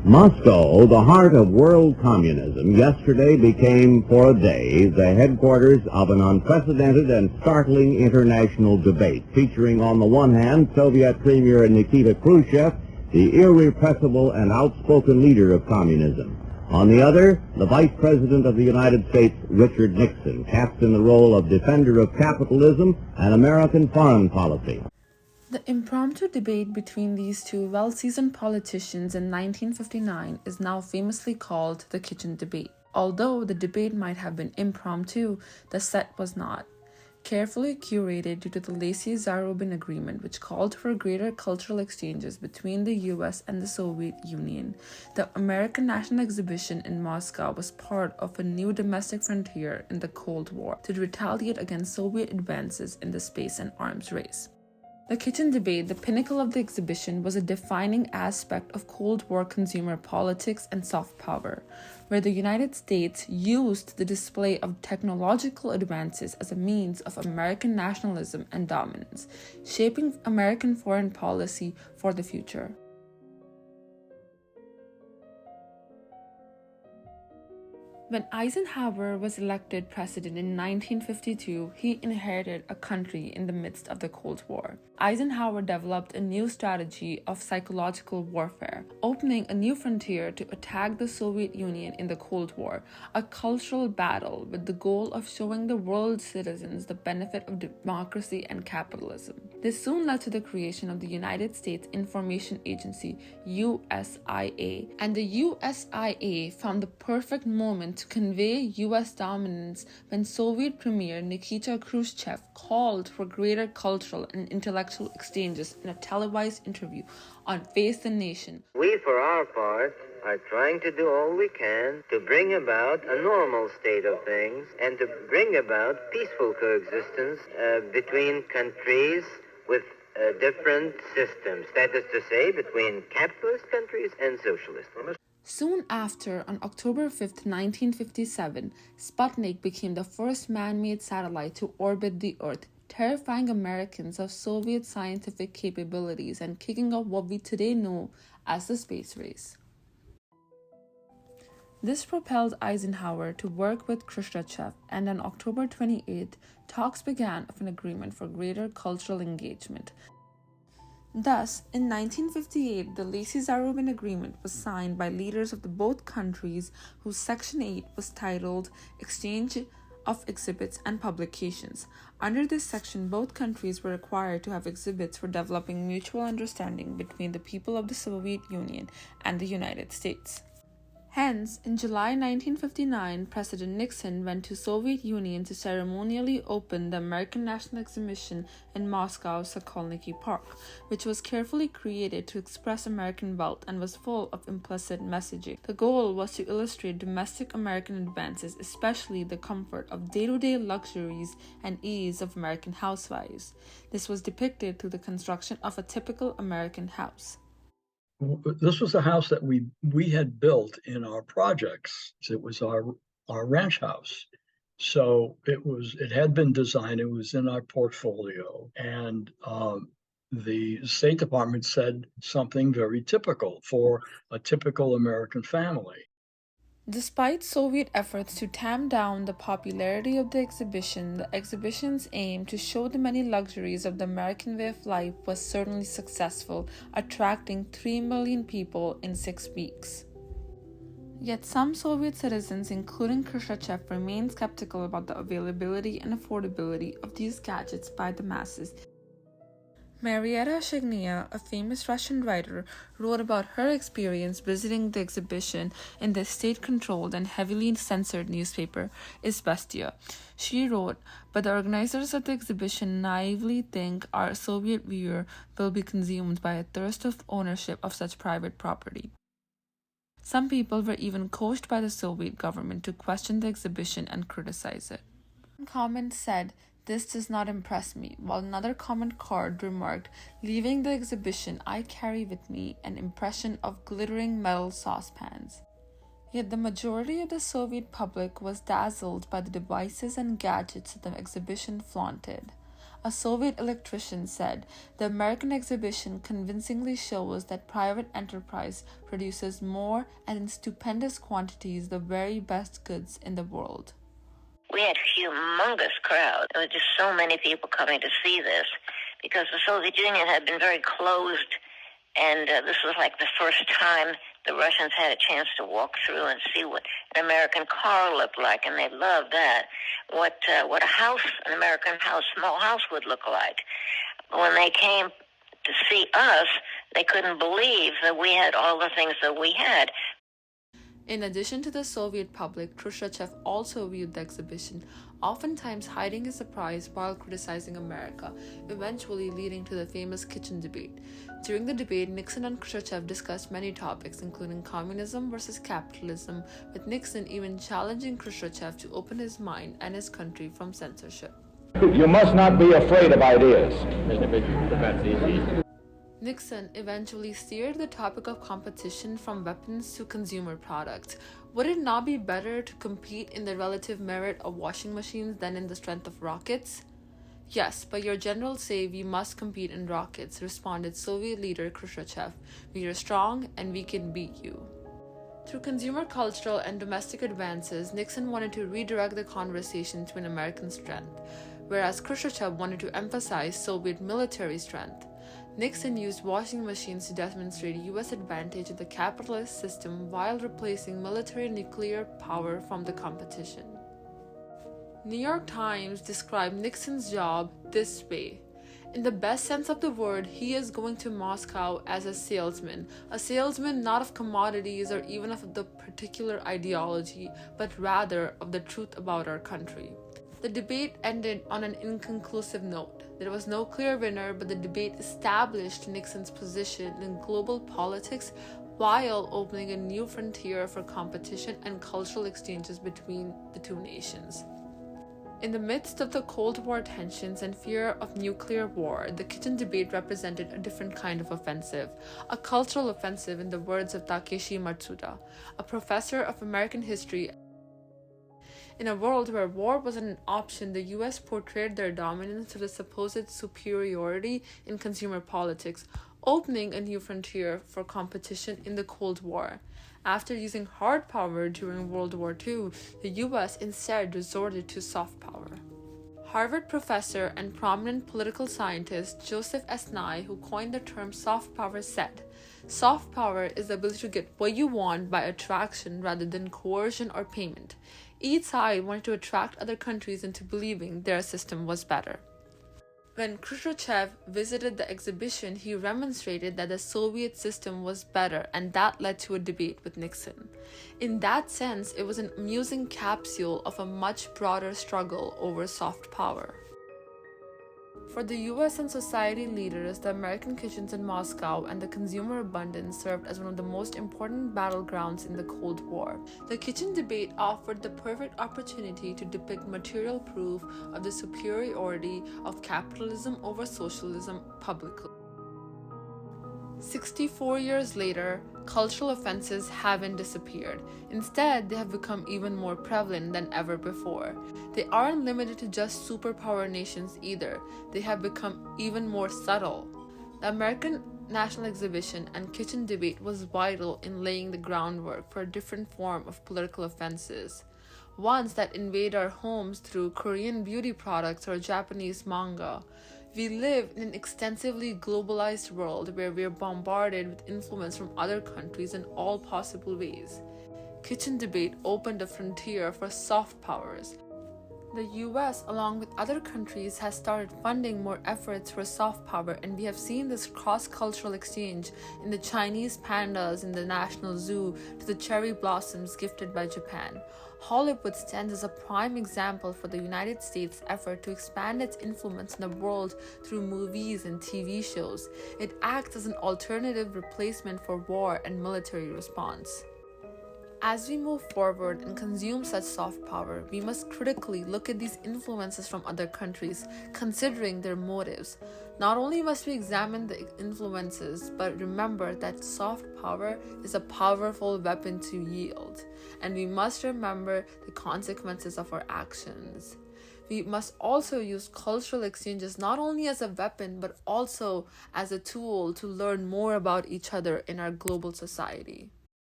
Moscow, the heart of world communism, yesterday became, for a day, the headquarters of an unprecedented and startling international debate, featuring on the one hand Soviet Premier Nikita Khrushchev, the irrepressible and outspoken leader of communism. On the other, the Vice President of the United States, Richard Nixon, cast in the role of defender of capitalism and American foreign policy. The impromptu debate between these two well-seasoned politicians in 1959 is now famously called the kitchen debate. Although the debate might have been impromptu, the set was not. Carefully curated due to the Lacy-Zarobin Agreement, which called for greater cultural exchanges between the US and the Soviet Union, the American National Exhibition in Moscow was part of a new domestic frontier in the Cold War to retaliate against Soviet advances in the space and arms race. The kitchen debate, the pinnacle of the exhibition, was a defining aspect of Cold War consumer politics and soft power, where the United States used the display of technological advances as a means of American nationalism and dominance, shaping American foreign policy for the future. When Eisenhower was elected president in 1952, he inherited a country in the midst of the Cold War. Eisenhower developed a new strategy of psychological warfare, opening a new frontier to attack the Soviet Union in the Cold War, a cultural battle with the goal of showing the world's citizens the benefit of democracy and capitalism. This soon led to the creation of the United States Information Agency, USIA, and the USIA found the perfect moment to convey U.S. dominance when Soviet Premier Nikita Khrushchev called for greater cultural and intellectual exchanges in a televised interview on Face the Nation. We, for our part, are trying to do all we can to bring about a normal state of things and to bring about peaceful coexistence between countries with different systems. That is to say, between capitalist countries and socialist ones. Soon after, on October 5, 1957, Sputnik became the first man-made satellite to orbit the Earth, terrifying Americans of Soviet scientific capabilities and kicking off what we today know as the space race. This propelled Eisenhower to work with Khrushchev, and on October 28, talks began of an agreement for greater cultural engagement. Thus, in 1958, the Lacy-Zarobin Agreement was signed by leaders of both countries, whose Section 8 was titled Exchange of Exhibits and Publications. Under this section, both countries were required to have exhibits for developing mutual understanding between the people of the Soviet Union and the United States. Hence, in July 1959, President Nixon went to Soviet Union to ceremonially open the American National Exhibition in Moscow's Sokolniki Park, which was carefully created to express American wealth and was full of implicit messaging. The goal was to illustrate domestic American advances, especially the comfort of day-to-day luxuries and ease of American housewives. This was depicted through the construction of a typical American house. This was a house that we had built in our projects. It was our ranch house. So it had been designed, it was in our portfolio. And the State Department said something very typical for a typical American family. Despite Soviet efforts to tamp down the popularity of the exhibition's aim to show the many luxuries of the American way of life was certainly successful, attracting 3 million people in 6 weeks. Yet some Soviet citizens, including Khrushchev, remained skeptical about the availability and affordability of these gadgets by the masses. Marietta Shignia, a famous Russian writer, wrote about her experience visiting the exhibition in the state-controlled and heavily censored newspaper Izvestia. She wrote, "But the organizers of the exhibition naively think our Soviet viewer will be consumed by a thirst of ownership of such private property." Some people were even coached by the Soviet government to question the exhibition and criticize it. One comment said, "This does not impress me," while another comment card remarked, "Leaving the exhibition, I carry with me an impression of glittering metal saucepans." Yet the majority of the Soviet public was dazzled by the devices and gadgets that the exhibition flaunted. A Soviet electrician said, "The American exhibition convincingly shows that private enterprise produces more and in stupendous quantities the very best goods in the world." We had humongous crowds. There were just so many people coming to see this because the Soviet Union had been very closed, and this was like the first time the Russians had a chance to walk through and see what an American car looked like, and they loved that. What a house, an American house, small house would look like. When they came to see us, they couldn't believe that we had all the things that we had. In addition to the Soviet public, Khrushchev also viewed the exhibition, oftentimes hiding his surprise while criticizing America, eventually leading to the famous kitchen debate. During the debate, Nixon and Khrushchev discussed many topics, including communism versus capitalism, with Nixon even challenging Khrushchev to open his mind and his country from censorship. You must not be afraid of ideas. Nixon eventually steered the topic of competition from weapons to consumer products. Would it not be better to compete in the relative merit of washing machines than in the strength of rockets? Yes, but your generals say we must compete in rockets, responded Soviet leader Khrushchev. We are strong and we can beat you. Through consumer cultural and domestic advances, Nixon wanted to redirect the conversation to an American strength, whereas Khrushchev wanted to emphasize Soviet military strength. Nixon used washing machines to demonstrate U.S. advantage in the capitalist system while replacing military nuclear power from the competition. New York Times described Nixon's job this way. In the best sense of the word, he is going to Moscow as a salesman not of commodities or even of the particular ideology, but rather of the truth about our country. The debate ended on an inconclusive note. There was no clear winner, but the debate established Nixon's position in global politics while opening a new frontier for competition and cultural exchanges between the two nations. In the midst of the Cold War tensions and fear of nuclear war, the kitchen debate represented a different kind of offensive, a cultural offensive in the words of Takeshi Matsuda, a professor of American history. In a world where war wasn't an option, the US portrayed their dominance through the supposed superiority in consumer politics, opening a new frontier for competition in the Cold War. After using hard power during World War II, the US instead resorted to soft power. Harvard professor and prominent political scientist Joseph S. Nye, who coined the term soft power, said, "Soft power is the ability to get what you want by attraction rather than coercion or payment." Each side wanted to attract other countries into believing their system was better. When Khrushchev visited the exhibition, he remonstrated that the Soviet system was better, and that led to a debate with Nixon. In that sense, it was an amusing capsule of a much broader struggle over soft power. For the US and society leaders, the American kitchens in Moscow and the consumer abundance served as one of the most important battlegrounds in the Cold War. The kitchen debate offered the perfect opportunity to depict material proof of the superiority of capitalism over socialism publicly. 64 years later, cultural offenses haven't disappeared. Instead, they have become even more prevalent than ever before. They aren't limited to just superpower nations either. They have become even more subtle. The American National Exhibition and kitchen debate was vital in laying the groundwork for a different form of political offenses, ones that invade our homes through Korean beauty products or Japanese manga. We live in an extensively globalized world where we are bombarded with influence from other countries in all possible ways. Kitchen debate opened a frontier for soft powers. The US, along with other countries, has started funding more efforts for soft power, and we have seen this cross-cultural exchange in the Chinese pandas in the National Zoo to the cherry blossoms gifted by Japan. Hollywood stands as a prime example for the United States' effort to expand its influence in the world through movies and TV shows. It acts as an alternative replacement for war and military response. As we move forward and consume such soft power, we must critically look at these influences from other countries, considering their motives. Not only must we examine the influences, but remember that soft power is a powerful weapon to yield, and we must remember the consequences of our actions. we must also use cultural exchanges not only as a weapon but also as a tool to learn more about each other in our global society.